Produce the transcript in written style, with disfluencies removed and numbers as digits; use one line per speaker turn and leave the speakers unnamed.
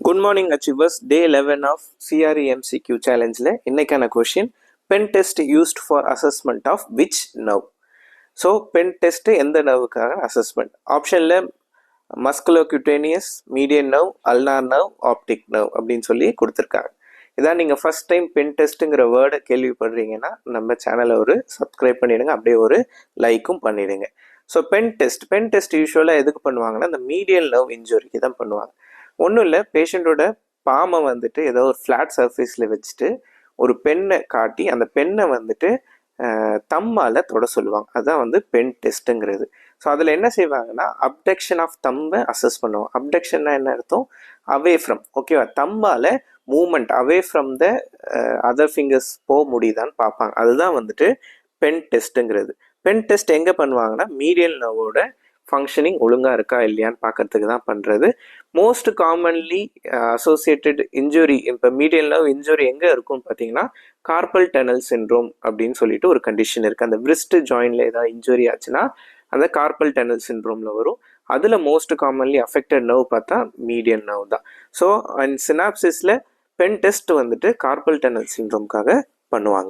Good morning achievers. Day 11 of CRE MCQ சேலஞ்சில் இன்னைக்கான question, pen test used for assessment of which nerve. So pen test எந்த நர்வுக்காக assessment? ஆப்ஷனில் musculocutaneous, median nerve, ulnar nerve, optic nerve அப்படின்னு சொல்லி கொடுத்துருக்காங்க. இதான் நீங்கள் ஃபஸ்ட் டைம் பென் டெஸ்ட்டுங்கிற வேர்டை கேள்விப்படுறீங்கன்னா நம்ம சேனலை ஒரு சப்ஸ்கிரைப் பண்ணிவிடுங்க, அப்படியே ஒரு லைக்கும் பண்ணிவிடுங்க. ஸோ பென் டெஸ்ட் யூஸ்வலாக எதுக்கு பண்ணுவாங்கன்னா இந்த மீடியல் நர்வ் இன்ஜுரிக்கு தான் பண்ணுவாங்க. ஒன்றும் இல்லை, பேஷண்ட்டோட பாமை வந்துட்டு ஏதோ ஒரு ஃப்ளாட் சர்ஃபேஸில் வச்சுட்டு ஒரு பெண்ணை காட்டி அந்த பெண்ணை வந்துட்டு தம்மால் தொட சொல்லுவாங்க. அதுதான் வந்து பென் டெஸ்ட்டுங்கிறது. ஸோ அதில் என்ன செய்வாங்கன்னா அப்டக்ஷன் ஆஃப் தம்மை அசஸ் பண்ணுவோம். அப்டக்ஷன்னா என்ன அர்த்தம்? அவே ஃப்ரம், ஓகேவா, தம்பால் movement away from the other fingers போக முடியுதான்னு பார்ப்பாங்க. அதுதான் வந்துட்டு பென் டெஸ்ட்டுங்கிறது. பென் டெஸ்ட் எங்கே பண்ணுவாங்கன்னா மீடியல் நர்வோட ஃபங்க்ஷனிங் ஒழுங்காக இருக்கா இல்லையான்னு பார்க்கறதுக்கு தான் பண்ணுறது. மோஸ்ட் காமன்லி அசோசியேட்டட் இன்ஜுரி, இப்போ மீடியல் நர்வ் இன்ஜுரி எங்கே இருக்கும்னு பார்த்தீங்கன்னா கார்பல் டனல் சிண்ட்ரோம் அப்படின்னு சொல்லிட்டு ஒரு கண்டிஷன் இருக்குது. அந்த விரிஸ்ட் ஜாயின்ல ஏதாவது இன்ஜுரி ஆச்சுன்னா அந்த கார்பல் டனல் சிண்ட்ரோமில் வரும். அதில் மோஸ்ட் காமன்லி அஃபெக்டட் நர்வ் பார்த்தா மீடியன் நர்வ் தான். ஸோ அண்ட் சினாப்சிஸில் பென் டெஸ்ட் வந்துட்டு கார்பல் டனல் சிண்ட்ரோம்காக பண்ணுவாங்க.